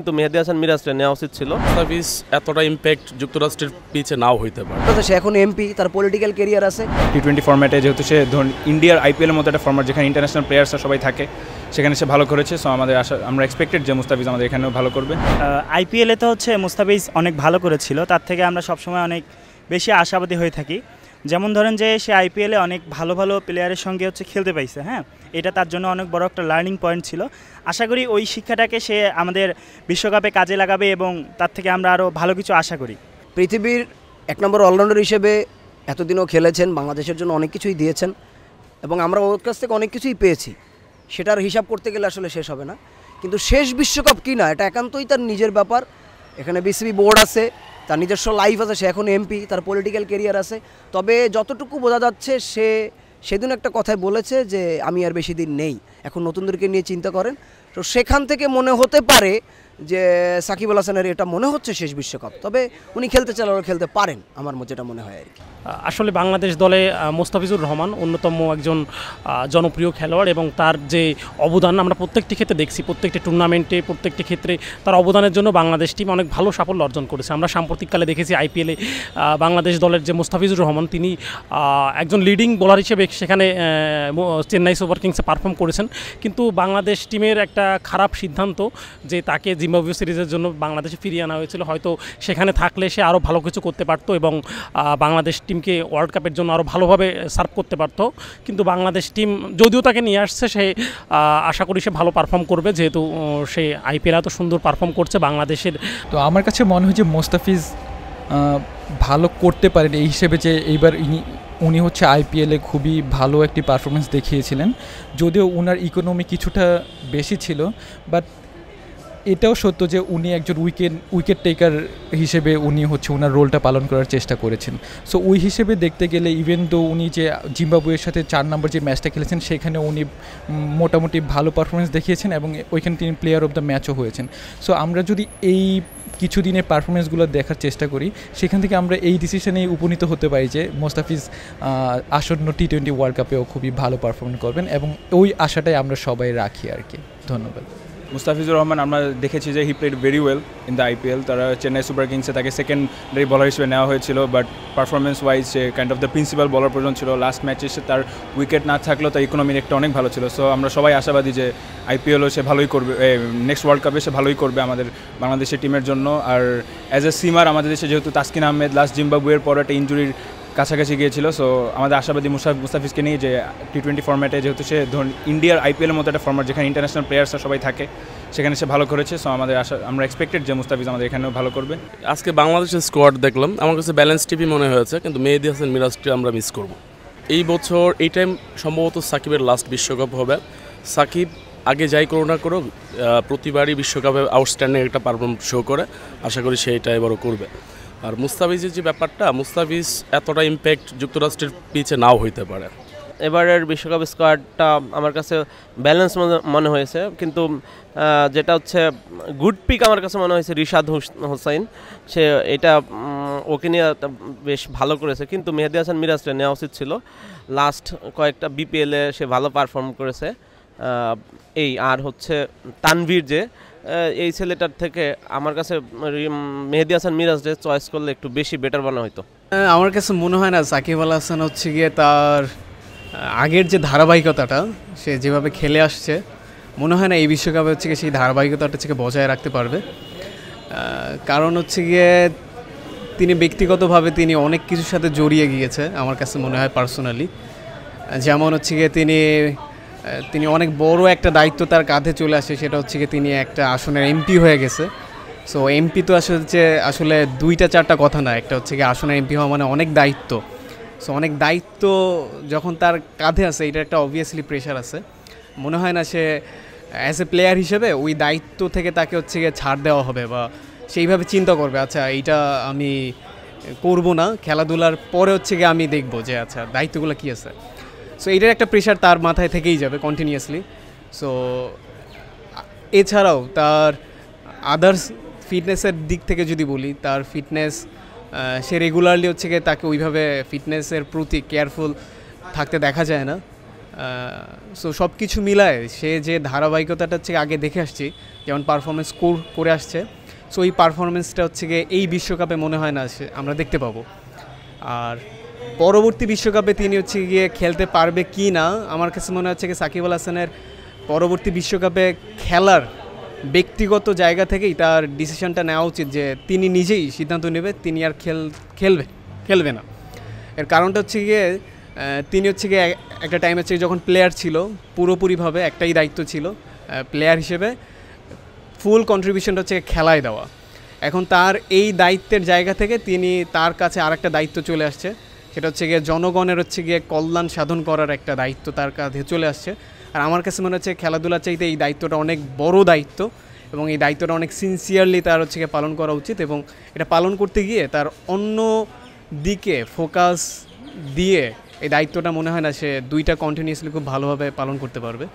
কিন্তু মেহেদী হাসান মিরাজকে নেওয়া উচিত ছিল। মুস্তাফিজ এতটা ইম্প্যাক্ট যুক্তরাষ্ট্রের পিচে নাও হইতে পারে। সে এখন এমপি, তার পলিটিক্যাল ক্যারিয়ার আছে। টি-20 ফরম্যাটে যেহেতু সে ধরুন ইন্ডিয়ার আইপিএলের মতো একটা ফরম্যাট যেখানে ইন্টারন্যাশনাল প্লেয়ার্সরা সবাই থাকে, সেখানে সে ভালো করেছে। সো আমাদের আশা, আমরা এক্সপেক্টেড যে মুস্তাফিজ আমাদের এখানেও ভালো করবে। আইপিএলে তো মুস্তাফিজ অনেক ভালো করেছিল, তার থেকে আমরা সবসময় অনেক বেশি আশাবাদী হয়ে থাকি। যেমন ধরেন যে সে আইপিএলে অনেক ভালো ভালো প্লেয়ারের সঙ্গে খেলতে পাইছে, হ্যাঁ, এটা তার জন্য অনেক বড় একটা লার্নিং পয়েন্ট ছিল। আশা করি ওই শিক্ষাটাকে সে আমাদের বিশ্বকাপে কাজে লাগাবে এবং তার থেকে আমরা আরও ভালো কিছু আশা করি। পৃথিবীর 1 নম্বর অলরাউন্ডার হিসেবে এতদিনও খেলেছেন, বাংলাদেশের জন্য অনেক কিছুই দিয়েছেন এবং আমরা ওর কাছ থেকে অনেক কিছুই পেয়েছি। সেটার হিসাব করতে গেলে আসলে শেষ হবে না, কিন্তু শেষ বিশ্বকাপ কি না এটা একান্তই তার নিজের ব্যাপার। এখানে বিসিবি বোর্ড আছে, তার নিজস্ব লাইফ আছে, সে এখন এমপি, তার পলিটিক্যাল ক্যারিয়ার আছে। তবে যতটুকু বোঝা যাচ্ছে সে সেদিন একটা কথায় বলেছে যে আমি আর বেশি দিন নেই, এখন নতুনদেরকে নিয়ে চিন্তা করেন। তো সেখান থেকে মনে হতে পারে যে সাকিব আল হাসানের এটা মনে হচ্ছে শেষ বিশ্বকাপ, তবে উনি খেলতে চাইলে খেলতে পারেন, আমার যেটা মনে হয় আর কি। আসলে বাংলাদেশ দলে মোস্তাফিজুর রহমান অন্যতম একজন জনপ্রিয় খেলোয়াড় এবং তার যে অবদান আমরা প্রত্যেকটি ক্ষেত্রে দেখছি, প্রত্যেকটি টুর্নামেন্টে প্রত্যেকটি ক্ষেত্রে তার অবদানের জন্য বাংলাদেশ টিম অনেক ভালো সাফল্য অর্জন করেছে। আমরা সাম্প্রতিককালে দেখেছি আইপিএলে বাংলাদেশ দলের যে মোস্তাফিজুর রহমান তিনি একজন লিডিং বোলার হিসেবে সেখানে চেন্নাই সুপার কিংসে পারফর্ম করেছেন, কিন্তু বাংলাদেশ টিমের একটা খারাপ সিদ্ধান্ত যে তাকে জিম্বাবুয়ে সিরিজের জন্য বাংলাদেশে ফিরিয়ে আনা হয়েছিল। হয়তো সেখানে থাকলে সে আরও ভালো কিছু করতে পারতো এবং বাংলাদেশ টিমকে ওয়ার্ল্ড কাপের জন্য আরও ভালোভাবে সার্ভ করতে পারত। কিন্তু বাংলাদেশ টিম যদিও তাকে নিয়ে আসছে, সে আশা করি সে ভালো পারফর্ম করবে, যেহেতু সে আইপিএল এত সুন্দর পারফর্ম করছে বাংলাদেশের। তো আমার কাছে মনে হয় যে মোস্তাফিজ ভালো করতে পারেন এই হিসেবে যে এইবার উনি আইপিএলে খুবই ভালো একটি পারফরমেন্স দেখিয়েছিলেন, যদিও ওনার ইকোনমি কিছুটা বেশি ছিল, বাট এটাও সত্য যে উনি একজন উইকেট টেকার হিসেবে উনি ওনার রোলটা পালন করার চেষ্টা করেছেন। সো ওই হিসেবে দেখতে গেলে ইভেন তো উনি যে জিম্বাবুয়ের সাথে 4 নম্বর যে ম্যাচটা খেলেছেন সেখানে উনি মোটামুটি ভালো পারফরমেন্স দেখিয়েছেন এবং ওইখানে তিনি প্লেয়ার অফ দ্য ম্যাচও হয়েছেন। সো আমরা যদি এই কিছুদিনের পারফরমেন্সগুলো দেখার চেষ্টা করি, সেখান থেকে আমরা এই ডিসিশনেই উপনীত হতে পারি যে মোস্তাফিজ আসন্ন টি-20 ওয়ার্ল্ড কাপেও খুবই ভালো পারফরমেন্স করবেন এবং ওই আশাটাই আমরা সবাই রাখি আর কি। ধন্যবাদ। মুস্তাফিজুর রহমান আমরা দেখেছি যে he played very well in the IPL. তারা চেন্নাই সুপার কিংসে তাকে সেকেন্ডারি বলার হিসেবে নেওয়া হয়েছিল, but performance wise say kind of the principal বলার পর্যন্ত ছিল। লাস্ট ম্যাচে সে তার উইকেট না থাকলেও তার ইকোনমির একটা অনেক ভালো ছিল। সো আমরা সবাই আশাবাদী যে আইপিএলও সে ভালোই করবে, নেক্সট ওয়ার্ল্ড কাপে সে ভালোই করবে আমাদের বাংলাদেশের টিমের জন্য। আর অ্যাজ এ সিমার আমাদের দেশে যেহেতু তাসকিন আহমেদ লাস্ট জিম্বাবুয়ের পর একটা ইঞ্জুরির কাছাকাছি গিয়েছিল, সো আমাদের আশাবাদী মুস্তাফিজকে নিয়ে যে টি-20 ফরম্যাটে যেহেতু সে ধরুন ইন্ডিয়ার আইপিএলের মতো একটা ফরম্যাট যেখানে ইন্টারন্যাশনাল প্লেয়ার্সরা সবাই থাকে, সেখানে সে ভালো করেছে। সো আমাদের আশা, আমরা এক্সপেক্টেড যে মুস্তাফিজ আমাদের এখানেও ভালো করবে। আজকে বাংলাদেশের স্কোয়াড দেখলাম, আমার কাছে ব্যালেন্স টিভি মনে হয়েছে, কিন্তু মেহেদী হাসান মিরাজকে আমরা মিস করব। এই বছর এই টাইম সম্ভবত সাকিবের লাস্ট বিশ্বকাপ হবে। সাকিব আগে যাই করো না করো প্রতিবারই বিশ্বকাপে আউটস্ট্যান্ডিং একটা পারফরমেন্স শো করে, আশা করি সেইটা এবারও করবে। আর মুস্তাফিজের যে ব্যাপারটা, মুস্তাফিজ এতটা ইম্প্যাক্ট যুক্তরাষ্ট্রের পিচে নাও হইতে পারে। এবারের বিশ্বকাপ স্কোয়াডটা আমার কাছে ব্যালেন্স মনে হয়েছে, কিন্তু যেটা গুড পিক আমার কাছে মনে হয়েছে রিশাদ হোসাইন। সে এটা ওকে নিয়ে বেশ ভালো করেছে, কিন্তু মেহেদী হাসান মিরাজকে নেওয়া উচিত ছিল। লাস্ট কয়েকটা বিপিএলে সে ভালো পারফর্ম করেছে। এই আর তানভীর যে এই ছেলেটার থেকে আমার কাছে মেহেদী হাসান মিরাজকে চয়েস করলে একটু বেশি বেটার মনে হতো। আমার কাছে মনে হয় না সাকিব আল হাসান গিয়ে তার আগের যে ধারাবাহিকতাটা সে যেভাবে খেলে আসছে, মনে হয় না এই বিশ্বকাপে গিয়ে সেই ধারাবাহিকতাটা বজায় রাখতে পারবে। কারণ গিয়ে তিনি ব্যক্তিগতভাবে তিনি অনেক কিছুর সাথে জড়িয়ে গিয়েছে আমার কাছে মনে হয় পার্সোনালি। যেমন গিয়ে তিনি অনেক বড় একটা দায়িত্ব তার কাঁধে চলে আসে, সেটা গিয়ে তিনি একটা আসনের এমপি হয়ে গেছে। সো এমপি তো আসলে 2-4টা কথা না, একটা গিয়ে আসনের এমপি হওয়া মানে অনেক দায়িত্ব। সো অনেক দায়িত্ব যখন তার কাঁধে আছে, এটা একটা অবভিয়াসলি প্রেশার আছে। মনে হয় না সে অ্যাজ এ প্লেয়ার হিসেবে ওই দায়িত্ব থেকে তাকে গিয়ে ছাড় দেওয়া হবে বা সেইভাবে চিন্তা করবে আচ্ছা এইটা আমি করব না, খেলাধুলার পরে গিয়ে আমি দেখব যে আচ্ছা দায়িত্বগুলো কী আছে। সো এইটার একটা প্রেশার তার মাথায় থেকেই যাবে কন্টিনিউয়াসলি। সো এছাড়াও তার আদার্স ফিটনেসের দিক থেকে যদি বলি, তার ফিটনেস সে রেগুলারলি গিয়ে তাকে ওইভাবে ফিটনেসের প্রতি কেয়ারফুল থাকতে দেখা যায় না। সো সব কিছু মিলায় সে যে ধারাবাহিকতাটা হচ্ছে আগে দেখে আসছি, যেমন পারফরমেন্স করে আসছে, সো এই পারফরমেন্সটা হচ্ছে গিয়ে এই বিশ্বকাপে মনে হয় না সে আমরা দেখতে পাবো। আর পরবর্তী বিশ্বকাপে তিনি হচ্ছে গিয়ে খেলতে পারবে কি না, আমার কাছে মনে হচ্ছে কি সাকিব আল হাসানের পরবর্তী বিশ্বকাপে খেলার ব্যক্তিগত জায়গা থেকেই তার ডিসিশনটা নেওয়া উচিত যে তিনি নিজেই সিদ্ধান্ত নেবে তিনি আর খেলবে না। এর কারণটা হচ্ছে গিয়ে তিনি হচ্ছে গিয়ে একটা টাইম হচ্ছে যখন প্লেয়ার ছিল পুরোপুরিভাবে একটাই দায়িত্ব ছিল প্লেয়ার হিসেবে ফুল কন্ট্রিবিউশনটা হচ্ছে খেলায় দেওয়া। এখন তার এই দায়িত্বের জায়গা থেকে তার কাছে আরেকটা দায়িত্ব চলে আসছে, সেটা হচ্ছে গিয়ে জনগণের হচ্ছে গিয়ে কল্যাণ সাধন করার একটা দায়িত্ব তার কাঁধে চলে আসছে। আর আমার কাছে মনে হচ্ছে খেলাধুলার চাইতে এই দায়িত্বটা অনেক বড় দায়িত্ব এবং এই দায়িত্বটা অনেক সিনসিয়ারলি তার হচ্ছে গিয়ে পালন করা উচিত, এবং এটা পালন করতে গিয়ে তার অন্য দিকে ফোকাস দিয়ে এই দায়িত্বটা মনে হয় না সে দুইটা কন্টিনিউয়াসলি খুব ভালোভাবে পালন করতে পারবে।